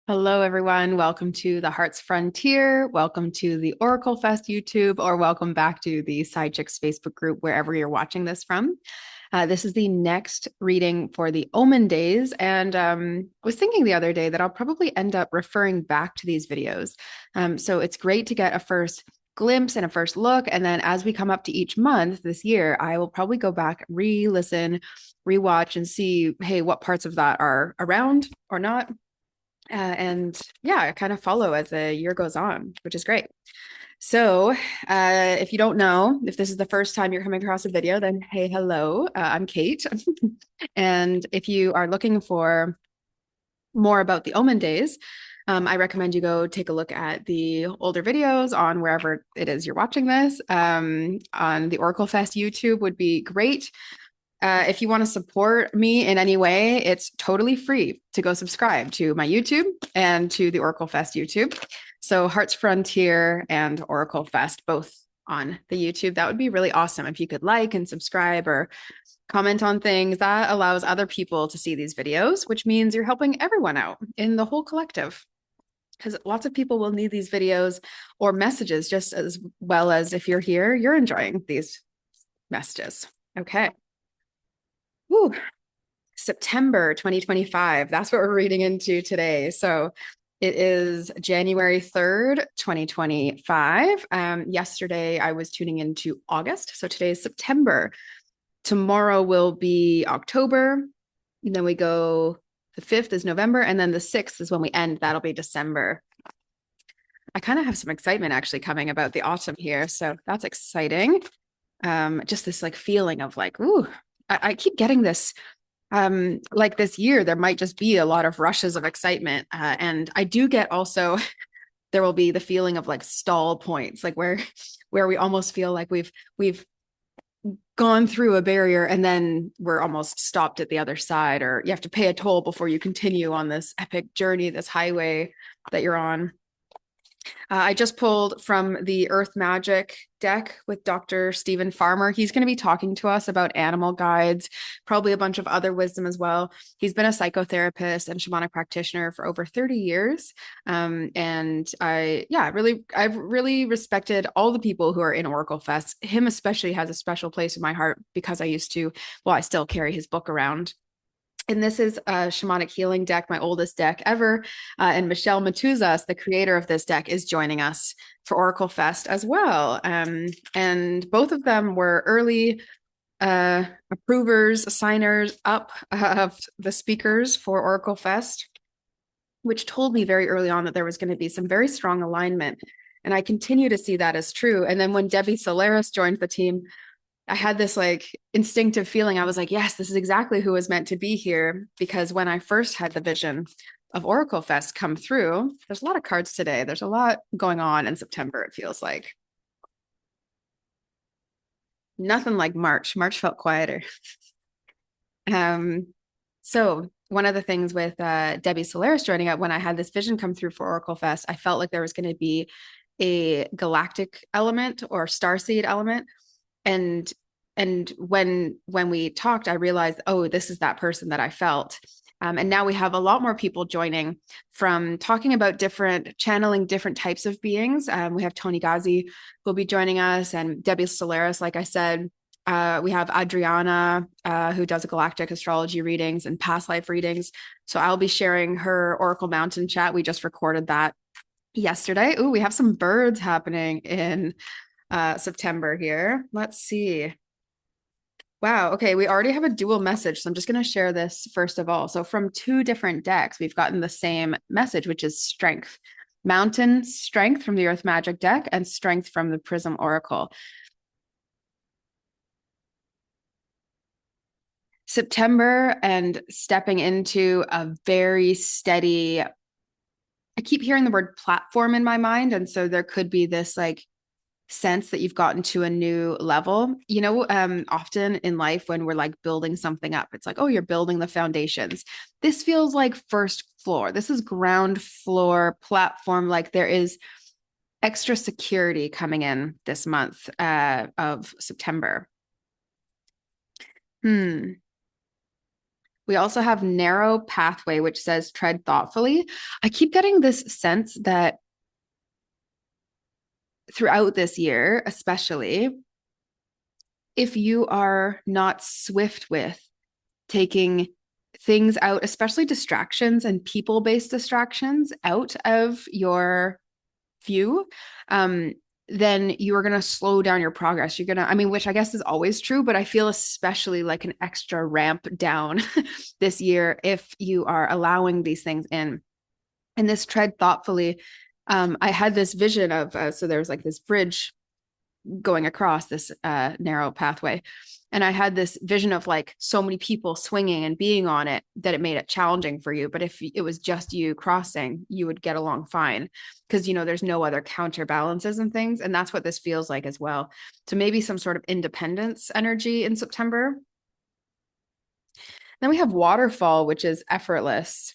Hello, everyone. Welcome to the Heart's Frontier. Welcome to the Oracle Fest YouTube, or welcome back to the Side Chicks Facebook group, wherever you're watching this from. This is the next reading for the Omen days. And was thinking the other day that I'll probably end up referring back to these videos. So it's great to get a first glimpse and a first look. And then as we come up to each month this year, I will probably go back, re-listen, rewatch, and see, hey, what parts of that are around or not. And yeah, I kind of follow as the year goes on, which is great. So, if you don't know, if this is the first time you're coming across a video, then hey, hello, I'm Kate. And if you are looking for more about the Omen days, I recommend you go take a look at the older videos on wherever it is you're watching this. On the Oracle Fest YouTube would be great. If you want to support me in any way, it's totally free to go subscribe to my YouTube and to the Oracle Fest YouTube. So Hearts Frontier and Oracle Fest, both on the YouTube. That would be really awesome if you could like and subscribe or comment on things. That allows other people to see these videos, which means you're helping everyone out in the whole collective. Because lots of people will need these videos or messages just as well as if you're here, you're enjoying these messages. Okay. Woo. September 2025. That's what we're reading into today. So it is January 3rd, 2025. Yesterday, I was tuning into August. So today is September. Tomorrow will be October. And then we go, the 5th is November. And then the 6th is when we end. That'll be December. I kind of have some excitement actually coming about the autumn here. So that's exciting. Just this like feeling of like, ooh, I keep getting this like this year, there might just be a lot of rushes of excitement. And I do get also, there will be the feeling of like stall points, like where we almost feel like we've gone through a barrier and then we're almost stopped at the other side, or you have to pay a toll before you continue on this epic journey, this highway that you're on. I just pulled from the Earth Magic deck with Dr. Stephen Farmer. He's going to be talking to us about animal guides, probably a bunch of other wisdom as well. He's been a psychotherapist and shamanic practitioner for over 30 years. And I've really respected all the people who are in Oracle Fest. Him especially has a special place in my heart because I still carry his book around. And this is a shamanic healing deck, my oldest deck ever. And Michelle Matuzas, the creator of this deck, is joining us for Oracle Fest as well. And both of them were early approvers, signers up of the speakers for Oracle Fest, which told me very early on that there was going to be some very strong alignment. And I continue to see that as true. And then when Debbie Solaris joined the team, I had this like instinctive feeling. I was like, yes, this is exactly who was meant to be here. Because when I first had the vision of Oracle Fest come through, there's a lot of cards today. There's a lot going on in September, it feels like. Nothing like March. March felt quieter. Um, so one of the things with Debbie Solaris joining up, when I had this vision come through for Oracle Fest, I felt like there was going to be a galactic element or starseed element. And when we talked, I realized, oh, this is that person that I felt. And now we have a lot more people joining from talking about channeling different types of beings. We have Tony Ghazi who will be joining us, and Debbie Solaris, like I said. We have Adriana, who does galactic astrology readings and past life readings. So I'll be sharing her Oracle Mountain chat. We just recorded that yesterday. Ooh, we have some birds happening in September here. Let's see. Wow. Okay. We already have a dual message. So I'm just going to share this first of all. So from two different decks, we've gotten the same message, which is strength. Mountain strength from the Earth Magic deck and strength from the Prism Oracle. September and stepping into a very steady, I keep hearing the word platform in my mind. And so there could be this like sense that you've gotten to a new level. Often in life when we're like building something up, it's like, oh, you're building the foundations. This feels like first floor. This is ground floor platform. Like there is extra security coming in this month of September. Hmm. We also have narrow pathway, which says tread thoughtfully. I keep getting this sense that throughout this year, especially, if you are not swift with taking things out, especially distractions and people based distractions out of your view, then you are going to slow down your progress. You're going to, I mean, which I guess is always true, but I feel especially like an extra ramp down this year if you are allowing these things in. And this tread thoughtfully. I had this vision of, so there's like this bridge going across this narrow pathway. And I had this vision of like so many people swinging and being on it that it made it challenging for you. But if it was just you crossing, you would get along fine because, you know, there's no other counterbalances and things. And that's what this feels like as well. So maybe some sort of independence energy in September. Then we have waterfall, which is effortless.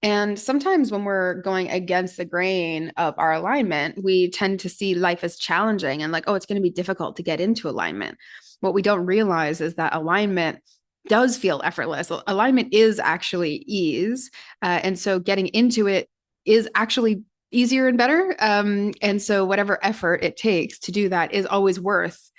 And sometimes when we're going against the grain of our alignment, we tend to see life as challenging and like, oh, it's going to be difficult to get into alignment. What we don't realize is that alignment does feel effortless. Alignment is actually ease. And so getting into it is actually easier and better. And so whatever effort it takes to do that is always worth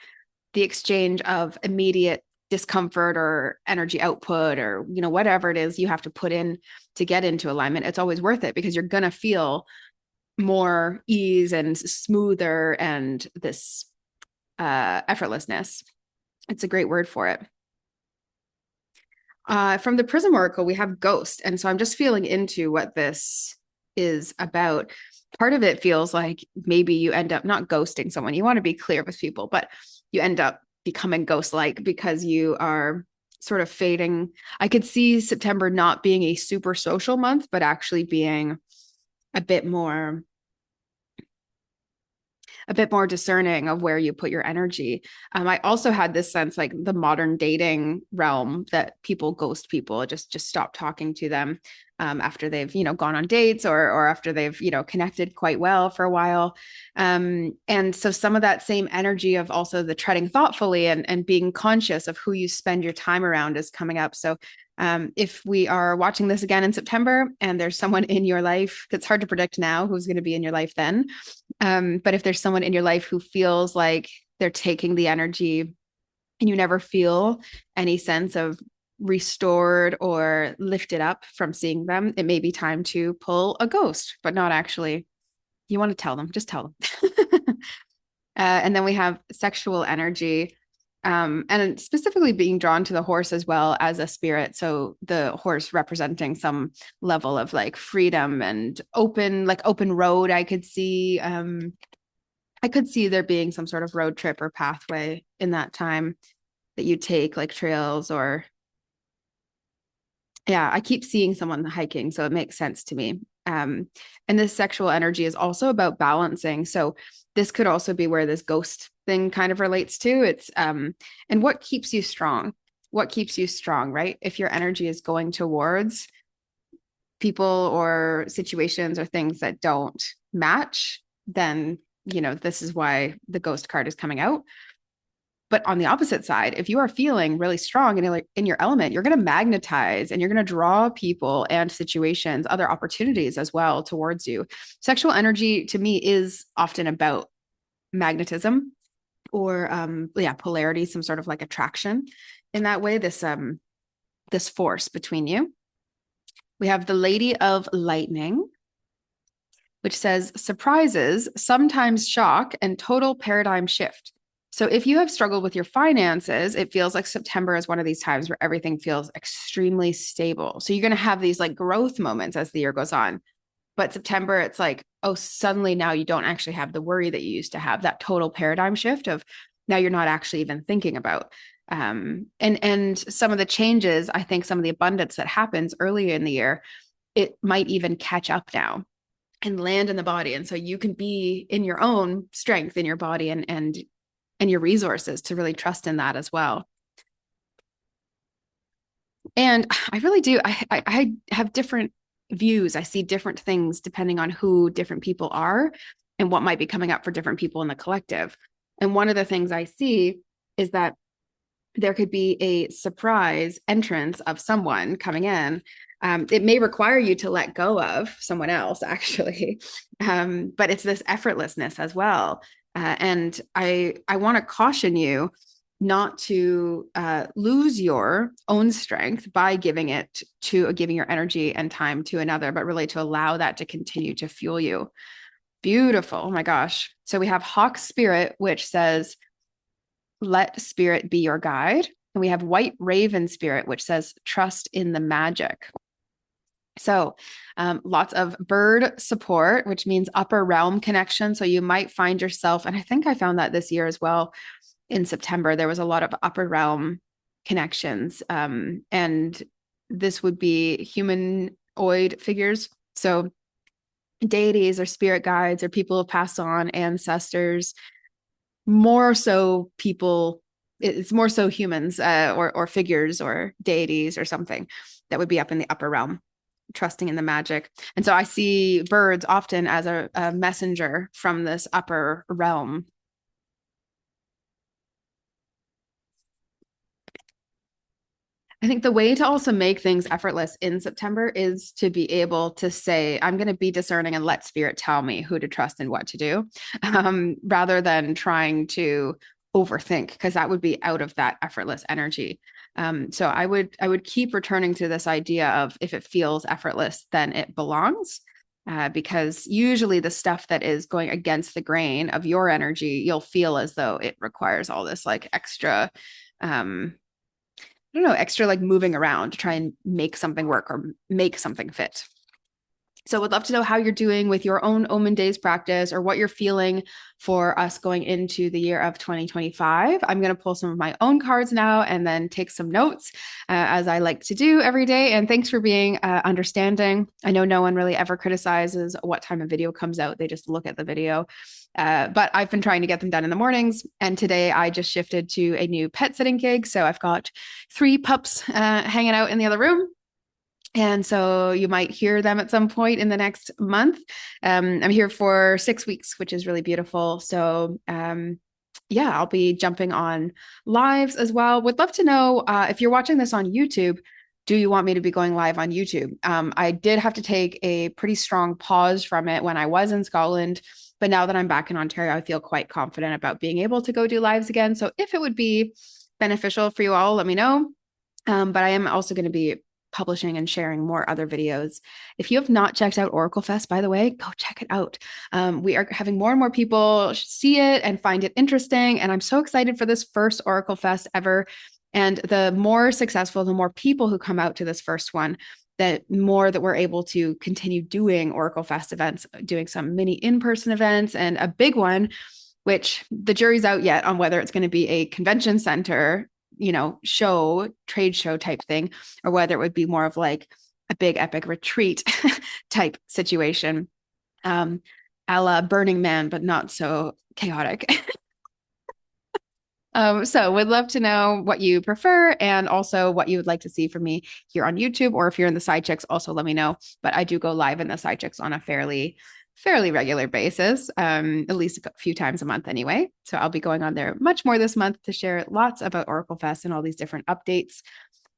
the exchange of immediate discomfort or energy output or, you know, whatever it is you have to put in to get into alignment. It's always worth it because you're going to feel more ease and smoother and this effortlessness. It's a great word for it. From the Prism Oracle, we have ghost. And so I'm just feeling into what this is about. Part of it feels like maybe you end up not ghosting someone. You want to be clear with people, but you end up becoming ghost-like because you are sort of fading. I could see September not being a super social month, but actually being a bit more discerning of where you put your energy. I also had this sense like the modern dating realm that people ghost people, just stop talking to them after they've, you know, gone on dates or after they've, you know, connected quite well for a while. And so some of that same energy of also the treading thoughtfully and being conscious of who you spend your time around is coming up. So if we are watching this again in September and there's someone in your life, it's hard to predict now who's going to be in your life then. But if there's someone in your life who feels like they're taking the energy and you never feel any sense of restored or lifted up from seeing them, it may be time to pull a ghost, but not actually. You want to tell them, just tell them. And then we have sexual energy. And specifically being drawn to the horse as well as a spirit. So the horse representing some level of like freedom and open road. I could see there being some sort of road trip or pathway in that time that you take, like trails or yeah, I keep seeing someone hiking, so it makes sense to me. And this sexual energy is also about balancing. So this could also be where this ghost thing kind of relates to. It's and what keeps you strong? What keeps you strong, right? If your energy is going towards people or situations or things that don't match, then you know, this is why the ghost card is coming out. But on the opposite side, if you are feeling really strong and in your element, you're going to magnetize and you're going to draw people and situations, other opportunities as well towards you. Sexual energy to me is often about magnetism or polarity, some sort of like attraction in that way, this force between you. We have the Lady of Lightning, which says surprises, sometimes shock, and total paradigm shift. So if you have struggled with your finances, it feels like September is one of these times where everything feels extremely stable. So you're going to have these like growth moments as the year goes on. But September, it's like, oh, suddenly now you don't actually have the worry that you used to have, that total paradigm shift of now you're not actually even thinking about. And some of the changes, I think some of the abundance that happens early in the year, it might even catch up now and land in the body. And so you can be in your own strength in your body and your resources to really trust in that as well. And I really do. I have different views. I see different things depending on who different people are and what might be coming up for different people in the collective. And one of the things I see is that there could be a surprise entrance of someone coming in. It may require you to let go of someone else, actually, but it's this effortlessness as well. And I want to caution you not to lose your own strength by giving giving your energy and time to another, but really to allow that to continue to fuel you. Beautiful. Oh my gosh. So we have Hawk Spirit, which says, let spirit be your guide. And we have White Raven Spirit, which says, trust in the magic. So, lots of bird support, which means upper realm connection. So, you might find yourself, and I think I found that this year as well in September, there was a lot of upper realm connections. And this would be humanoid figures. So, deities or spirit guides or people who passed on, ancestors, more so people, it's more so humans or figures or deities or something that would be up in the upper realm, trusting in the magic. And so I see birds often as a messenger from this upper realm. I think the way to also make things effortless in September is to be able to say, I'm going to be discerning and let spirit tell me who to trust and what to do, rather than trying to overthink, because that would be out of that effortless energy. So I would keep returning to this idea of, if it feels effortless, then it belongs. Because usually the stuff that is going against the grain of your energy, you'll feel as though it requires all this like extra I don't know, extra like moving around to try and make something work or make something fit. So would love to know how you're doing with your own Omen Days practice, or what you're feeling for us going into the year of 2025. I'm going to pull some of my own cards now and then take some notes, as I like to do every day. And thanks for being understanding. I know no one really ever criticizes what time a video comes out. They just look at the video. But I've been trying to get them done in the mornings. And today I just shifted to a new pet sitting gig. So I've got 3 pups hanging out in the other room. And so you might hear them at some point in the next month. I'm here for 6 weeks, which is really beautiful. So, yeah, I'll be jumping on lives as well. Would love to know if you're watching this on YouTube, do you want me to be going live on YouTube? I did have to take a pretty strong pause from it when I was in Scotland, but now that I'm back in Ontario, I feel quite confident about being able to go do lives again. So if it would be beneficial for you all, let me know. But I am also going to be publishing and sharing more other videos. If you have not checked out Oracle Fest, by the way, go check it out. We are having more and more people see it and find it interesting. And I'm so excited for this first Oracle Fest ever. And the more successful, the more people who come out to this first one, that more that we're able to continue doing Oracle Fest events, doing some mini in-person events, and a big one, which the jury's out yet on whether it's going to be a convention center, trade show type thing, or whether it would be more of like a big epic retreat type situation, a la Burning Man, but not so chaotic. So would love to know what you prefer, and also what you would like to see from me here on YouTube, or if you're in the Side Chicks, also let me know. But I do go live in the Side Chicks on a fairly regular basis, at least a few times a month anyway. So I'll be going on there much more this month to share lots about Oracle Fest and all these different updates.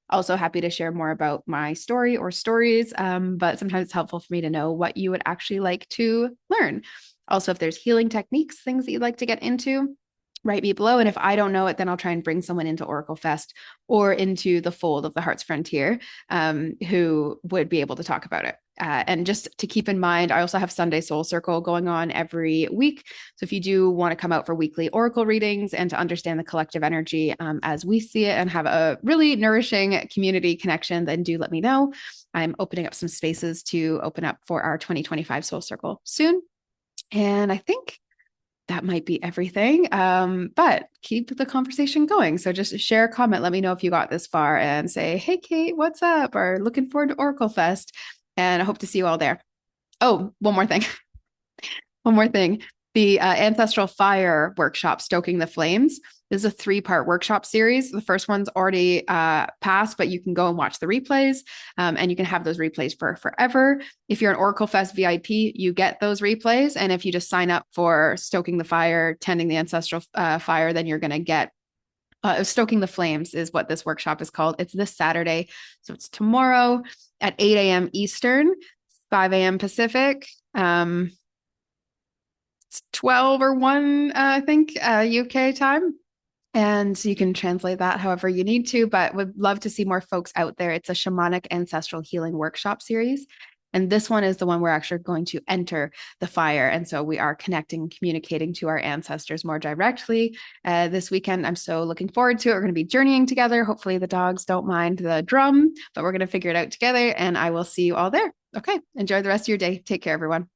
Also happy to share more about my story or stories, but sometimes it's helpful for me to know what you would actually like to learn. Also, if there's healing techniques, things that you'd like to get into, write me below. And if I don't know it, then I'll try and bring someone into Oracle Fest or into the fold of the Heart's Frontier, who would be able to talk about it. And just to keep in mind, I also have Sunday Soul Circle going on every week. So if you do want to come out for weekly Oracle readings and to understand the collective energy as we see it, and have a really nourishing community connection, then do let me know. I'm opening up some spaces to open up for our 2025 Soul Circle soon. And I think that might be everything. But keep the conversation going. So just share a comment. Let me know if you got this far, and say, hey, Kate, what's up? Or looking forward to Oracle Fest. And I hope to see you all there. Oh, one more thing. One more thing. The Ancestral Fire workshop, Stoking the Flames, this is a 3-part workshop series. The first one's already passed, but you can go and watch the replays, and you can have those replays for forever. If you're an Oracle Fest VIP, you get those replays. And if you just sign up for Stoking the Fire, Tending the Ancestral Fire, then you're going to get Stoking the Flames is what this workshop is called. It's this Saturday. So it's tomorrow at 8 a.m. Eastern, 5 a.m. Pacific. It's 12 or 1, I think, UK time. And you can translate that however you need to, but would love to see more folks out there. It's a shamanic ancestral healing workshop series. And this one is the one we're actually going to enter the fire. And so we are connecting and communicating to our ancestors more directly this weekend. I'm so looking forward to it. We're going to be journeying together. Hopefully the dogs don't mind the drum, but we're going to figure it out together. And I will see you all there. Okay. Enjoy the rest of your day. Take care, everyone.